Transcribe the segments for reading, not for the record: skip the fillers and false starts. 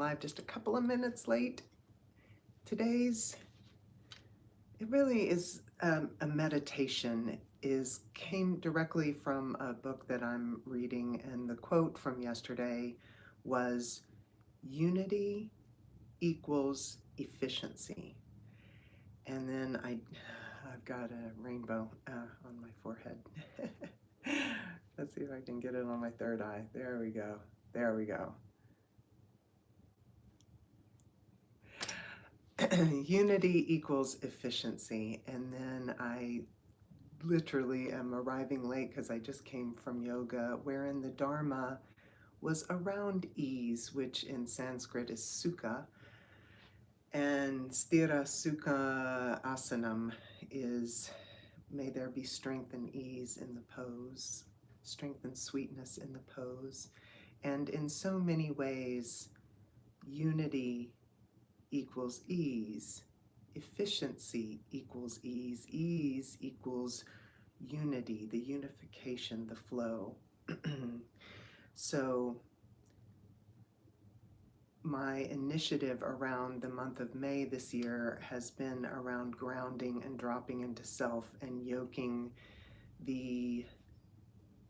live just a couple of minutes late. Today's, it really is a meditation, came directly from a book that I'm reading, and the quote from yesterday was, "Unity equals efficiency." And then I've got a rainbow on my forehead. Let's see if I can get it on my third eye. There we go. There we go. Unity equals efficiency. And then I literally am arriving late because I just came from yoga, wherein the Dharma was around ease, which in Sanskrit is sukha. And sthira sukha asanam is, may there be strength and ease in the pose, strength and sweetness in the pose. And in so many ways, unity equals ease, efficiency equals ease, ease equals unity, the unification, the flow. So my initiative around the month of May this year has been around grounding and dropping into self and yoking the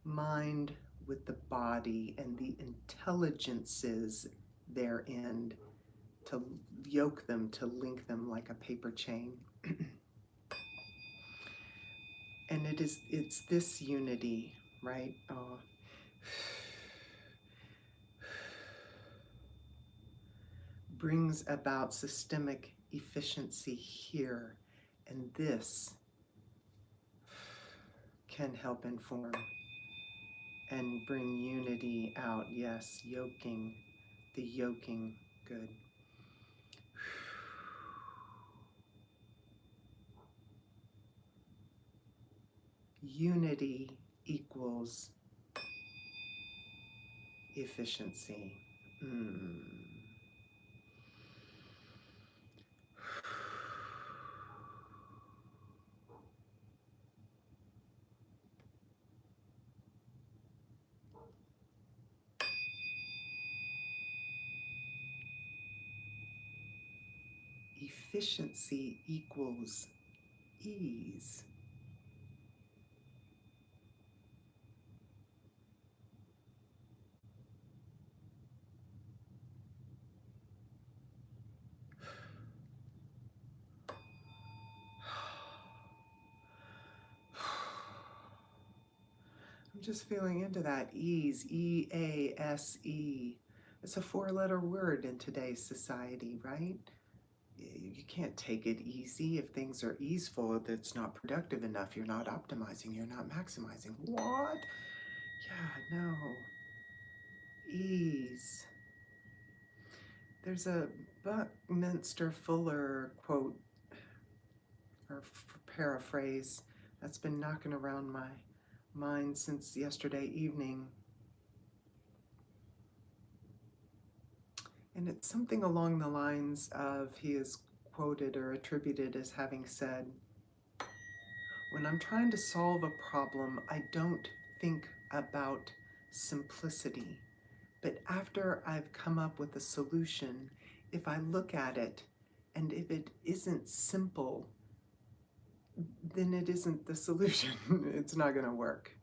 mind with the body and the intelligences therein, to yoke them, to link them like a paper chain. And it's this unity, right? Oh. Brings about systemic efficiency here, and this can help inform and bring unity out. Yes, yoking, the yoking, good. Unity equals efficiency. Efficiency equals ease. I'm just feeling into that ease, E-A-S-E. It's a 4-letter word in today's society, right? You can't take it easy. If things are easeful, it's not productive enough. You're not optimizing, you're not maximizing. What? Yeah, no. Ease. There's a Buckminster Fuller quote, or paraphrase, that's been knocking around my mind since yesterday evening. And it's something along the lines of, he is quoted or attributed as having said, "When I'm trying to solve a problem, I don't think about simplicity. But after I've come up with a solution, if I look at it, and if it isn't simple, then it isn't the solution." It's not going to work.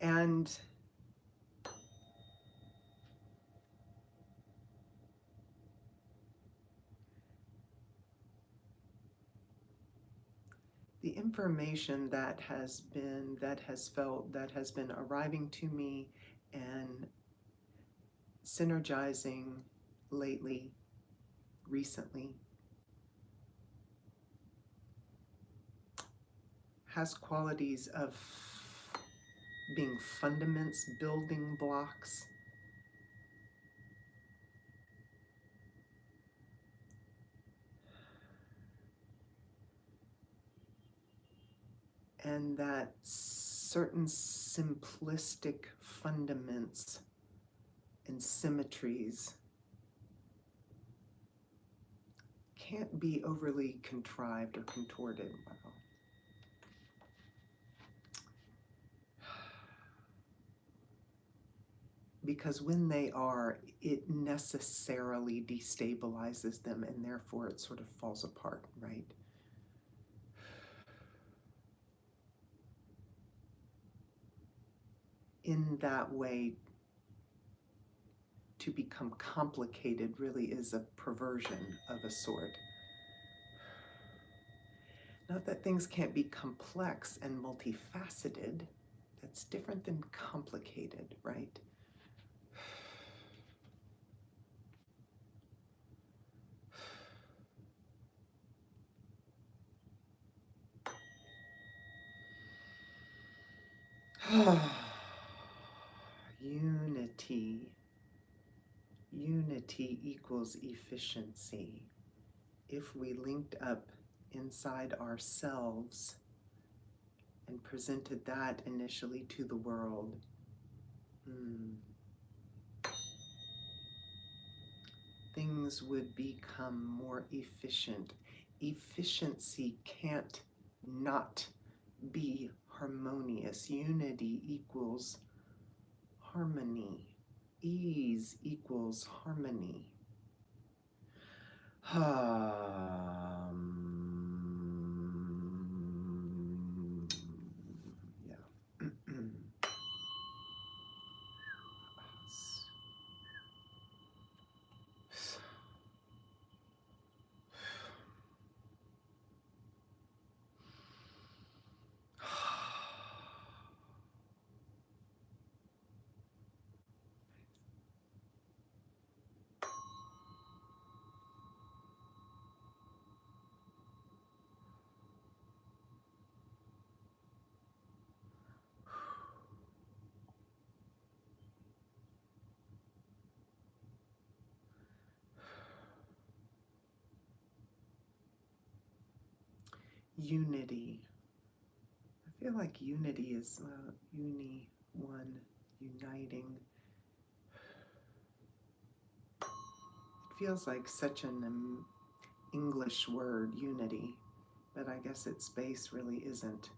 And the information that has been arriving to me and synergizing recently, has qualities of being fundaments, building blocks. And that certain simplistic fundaments and symmetries can't be overly contrived or contorted. Wow. because when they are, it necessarily destabilizes them and therefore it sort of falls apart, right? In that way, to become complicated really is a perversion of a sort. Not that things can't be complex and multifaceted. That's different than complicated, right? Unity. Unity equals efficiency. If we linked up inside ourselves and presented that initially to the world, things would become more efficient. Efficiency can't not be harmonious. Unity equals harmony. Ease equals harmony. Yeah. Unity. I feel like unity is one, uniting. It feels like such an English word, unity, but I guess its base really isn't.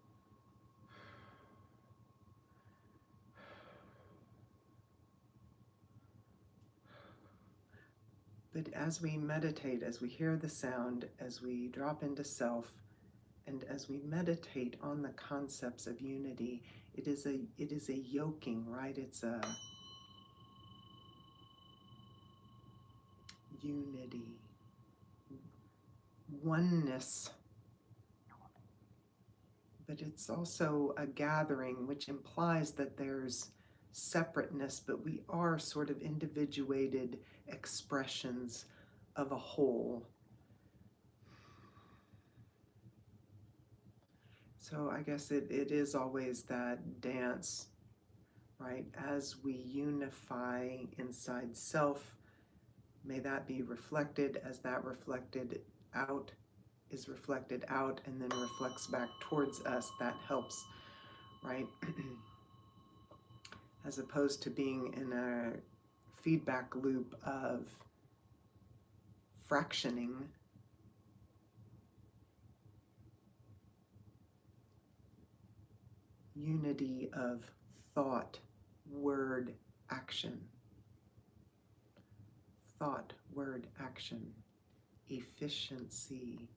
But as we meditate, as we hear the sound, as we drop into self, and as we meditate on the concepts of unity, it is a yoking, right? It's a unity, oneness, but it's also a gathering, which implies that there's separateness, but we are sort of individuated expressions of a whole. So I guess it is always that dance, right? As we unify inside self, may that be reflected as that reflected out is reflected out and then reflects back towards us. That helps, right? As opposed to being in a feedback loop of fractioning. Unity of thought, word, action. Thought, word, action. Efficiency.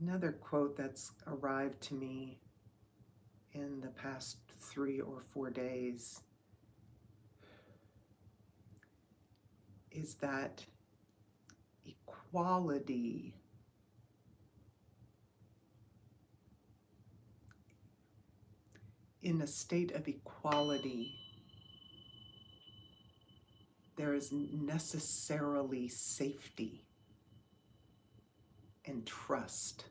Another quote that's arrived to me in the past 3 or 4 days is that equality in a state of equality, there is necessarily safety and trust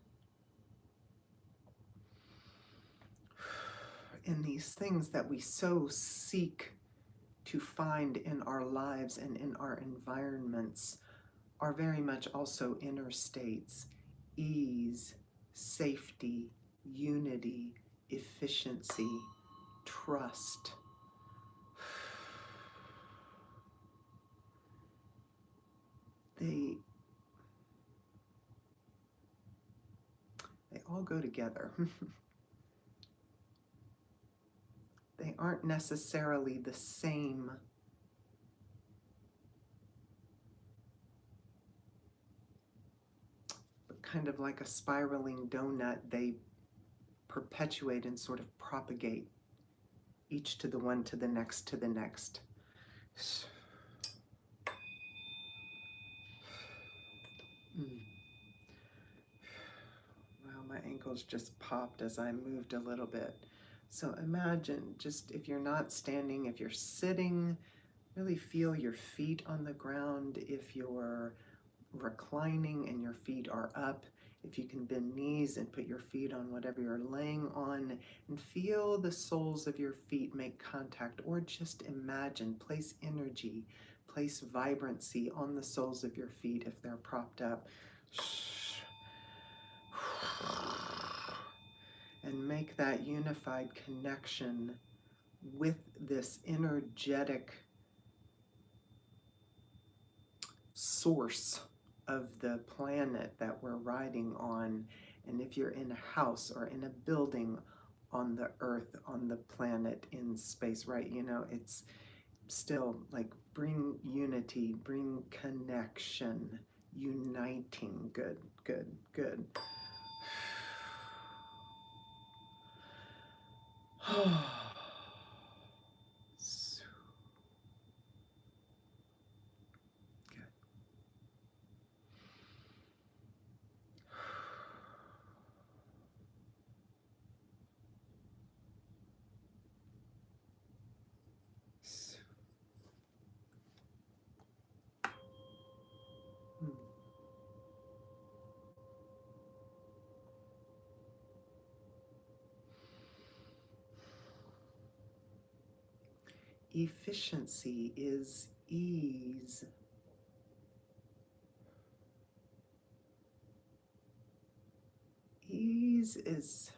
in these things that we so seek to find in our lives and in our environments are very much also inner states: ease, safety, unity, efficiency, trust. They all go together. They aren't necessarily the same, but kind of like a spiraling donut, they perpetuate and sort of propagate, each to the one, to the next, to the next. Wow, my ankles just popped as I moved a little bit. So imagine, just if you're not standing, if you're sitting, really feel your feet on the ground. If you're reclining and your feet are up, if you can bend knees and put your feet on whatever you're laying on, and feel the soles of your feet make contact, or just imagine, place energy, place vibrancy on the soles of your feet if they're propped up. And make that unified connection with this energetic source of the planet that we're riding on. And if you're in a house or in a building, on the earth, on the planet, in space, right? You know, it's still like bring unity, bring connection, uniting. Good, good, good. Efficiency is ease. Ease is,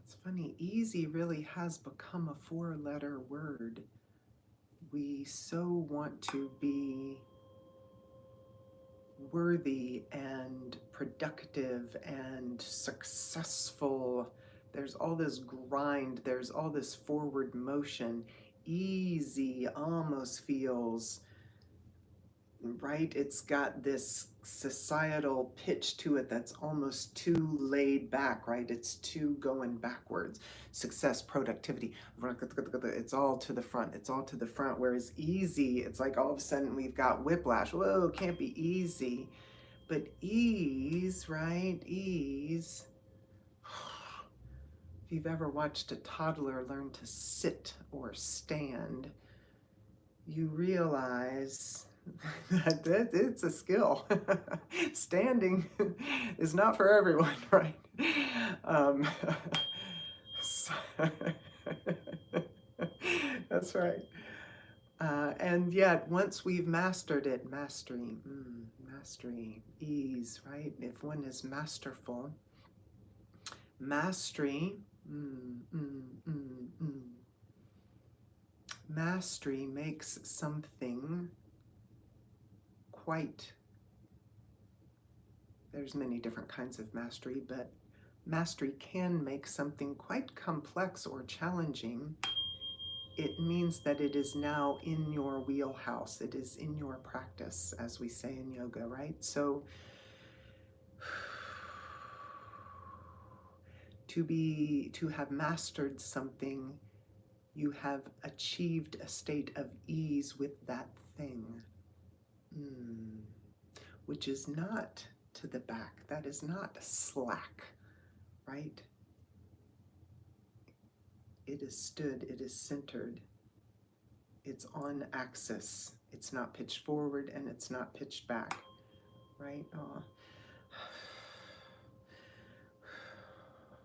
it's funny, easy really has become a four-letter word. We so want to be worthy and productive and successful. There's all this grind, there's all this forward motion. Easy almost feels, right? It's got this societal pitch to it that's almost too laid back, right? It's too going backwards. Success, productivity, it's all to the front. It's all to the front. Whereas easy, it's like all of a sudden we've got whiplash. Whoa, can't be easy. But ease, right? Ease. If you've ever watched a toddler learn to sit or stand, you realize that it's a skill. Standing is not for everyone, right? Um, so that's right. And yet, once we've mastered it, mastery, mastery, ease, right? If one is masterful, mastery, mastery makes something quite, there's many different kinds of mastery, but mastery can make something quite complex or challenging. It means that it is now in your wheelhouse. It is in your practice, as we say in yoga, right? So to have mastered something, you have achieved a state of ease with that thing, which is not to the back. That is not slack, right? It is stood, it is centered, it's on axis. It's not pitched forward and it's not pitched back, right?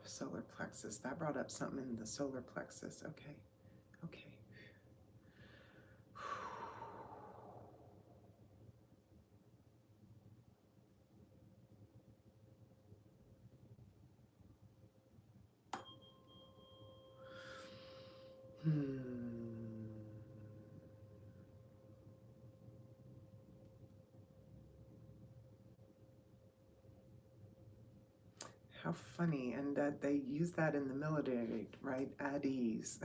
Solar plexus, that brought up something in the solar plexus. Okay, okay. How funny, and that they use that in the military, right? At ease.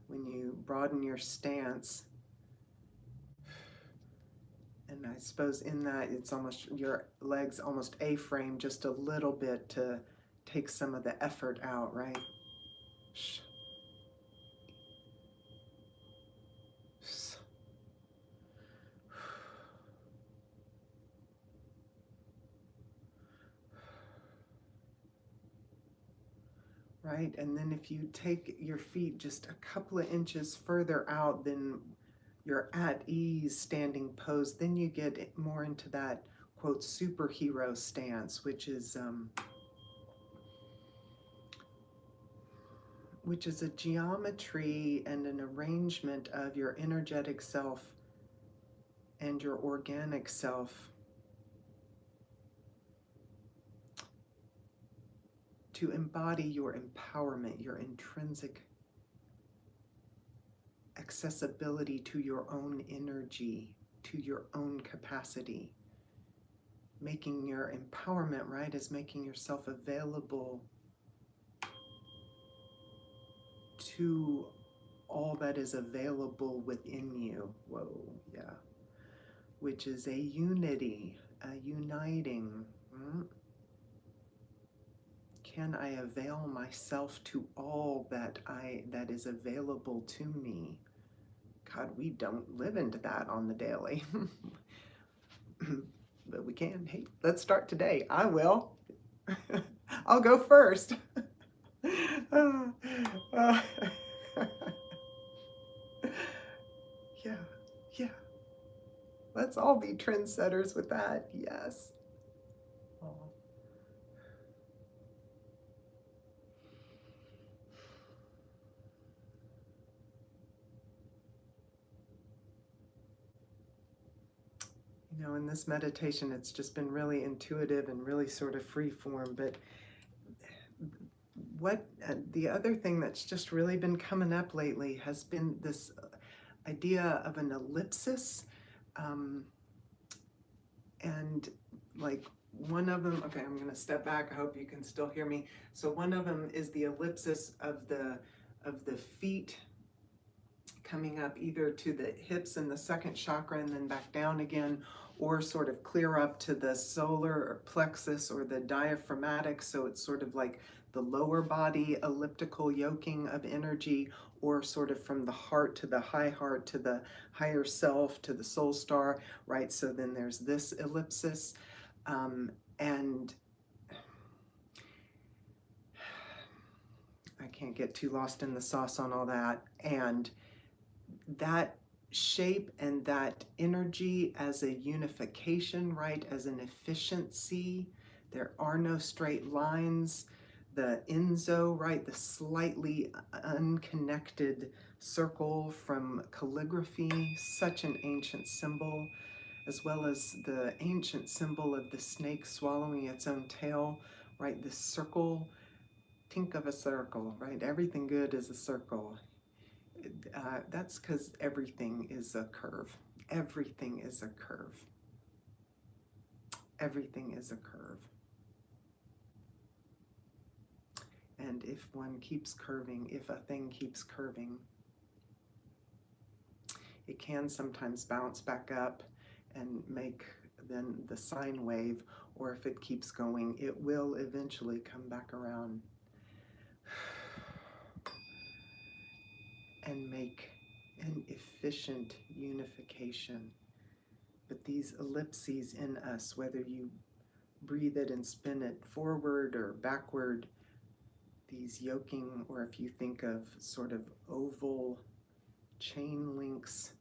When you broaden your stance, and I suppose in that it's almost your legs almost A-frame just a little bit to take some of the effort out, right? Right, and then if you take your feet just a couple of inches further out than your at ease standing pose, then you get more into that quote superhero stance, which is a geometry and an arrangement of your energetic self and your organic self to embody your empowerment, your intrinsic accessibility to your own energy, to your own capacity. Making your empowerment, right, is making yourself available to all that is available within you. Whoa, yeah. Which is a unity, a uniting. Can I avail myself to all that is available to me? God, we don't live into that on the daily. But we can. Hey, let's start today. I will. I'll go first. Yeah, yeah. Let's all be trendsetters with that. Yes. Oh. You know, in this meditation, it's just been really intuitive and really sort of free form. But what the other thing that's just really been coming up lately has been this idea of an ellipsis. And like one of them, okay, I'm going to step back. I hope you can still hear me. So one of them is the ellipsis of the feet coming up either to the hips and the second chakra and then back down again, or sort of clear up to the solar plexus or the diaphragmatic. So it's sort of like the lower body elliptical yoking of energy, or sort of from the heart to the high heart to the higher self to the soul star, right? So then there's this ellipsis. And I can't get too lost in the sauce on all that. And that shape and that energy as a unification, right, as an efficiency. There are no straight lines. The Enzo, right, the slightly unconnected circle from calligraphy, such an ancient symbol, as well as the ancient symbol of the snake swallowing its own tail, right, the circle. Think of a circle, right? Everything good is a circle. That's because everything is a curve. Everything is a curve. Everything is a curve. And if one keeps curving, if a thing keeps curving, it can sometimes bounce back up and make then the sine wave, or if it keeps going, it will eventually come back around and make an efficient unification. But these ellipses in us, whether you breathe it and spin it forward or backward, these yoking, or if you think of sort of oval chain links,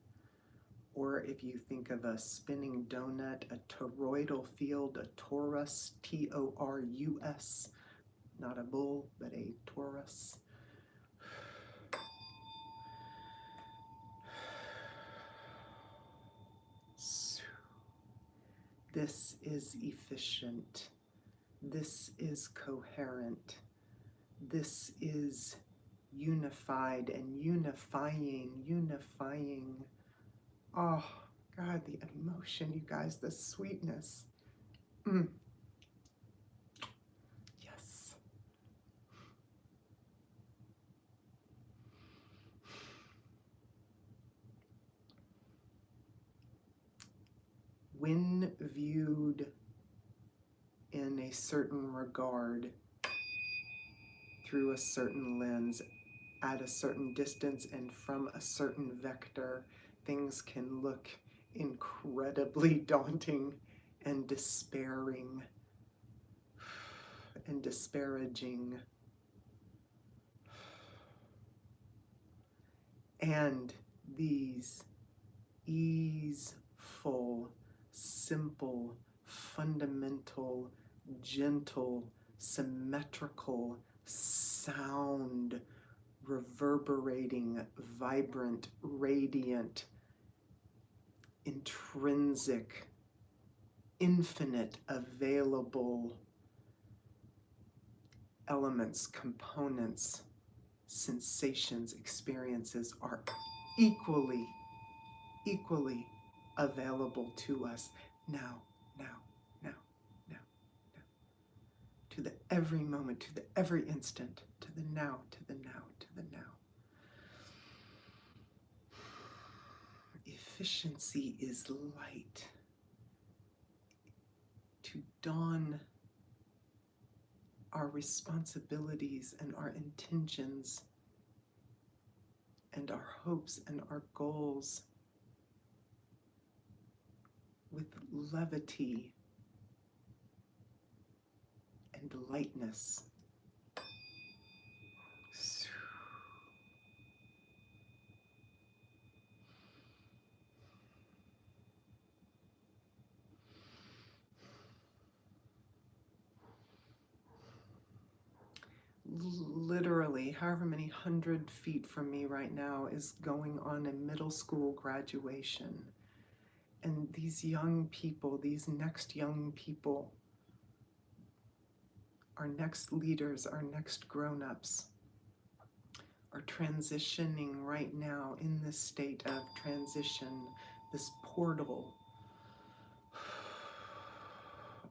or if you think of a spinning donut, a toroidal field, a torus, T-O-R-U-S, not a bull, but a torus. This is efficient. This is coherent. This is unified and unifying. Oh, God, the emotion, you guys, the sweetness. Yes. When viewed in a certain regard, through a certain lens, at a certain distance, and from a certain vector, things can look incredibly daunting and despairing and disparaging. And these easeful, simple, fundamental, gentle, symmetrical, sound, reverberating, vibrant, radiant, intrinsic, infinite, available elements, components, sensations, experiences are equally available to us now, now, now, now, now. To the every moment, to the every instant, to the now, to the now, to the now. Efficiency is light. To dawn our responsibilities and our intentions and our hopes and our goals with levity and lightness. Literally, however many 100 feet from me right now is going on a middle school graduation. And these young people, these next young people, our next leaders, our next grown-ups, are transitioning right now in this state of transition, this portal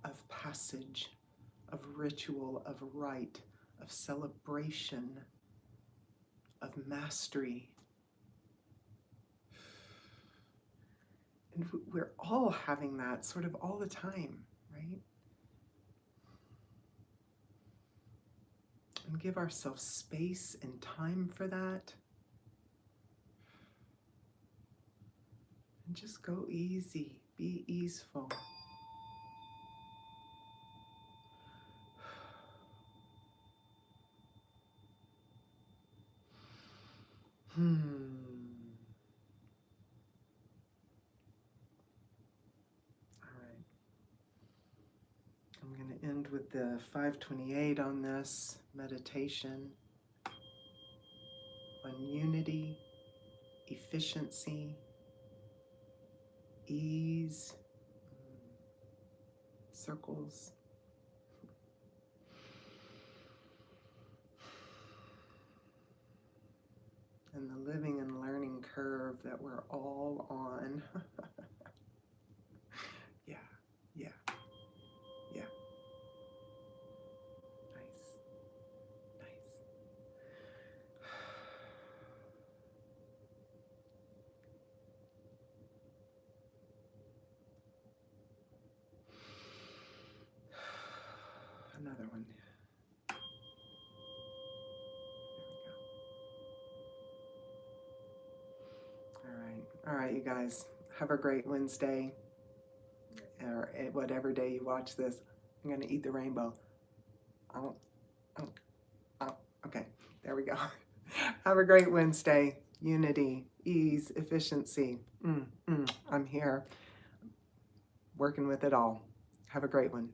of passage, of ritual, of rite, of celebration, of mastery. And we're all having that sort of all the time, right? And give ourselves space and time for that. And just go easy, be easeful. All right. I'm going to end with the 528 on this meditation on unity, efficiency, ease, circles. And the living and learning curve that we're all on. Yeah, yeah, yeah. Nice, nice. Another one. All right, you guys. Have a great Wednesday, or whatever day you watch this. I'm gonna eat the rainbow. Oh, oh, oh. Okay, there we go. Have a great Wednesday. Unity, ease, efficiency. I'm here, working with it all. Have a great one.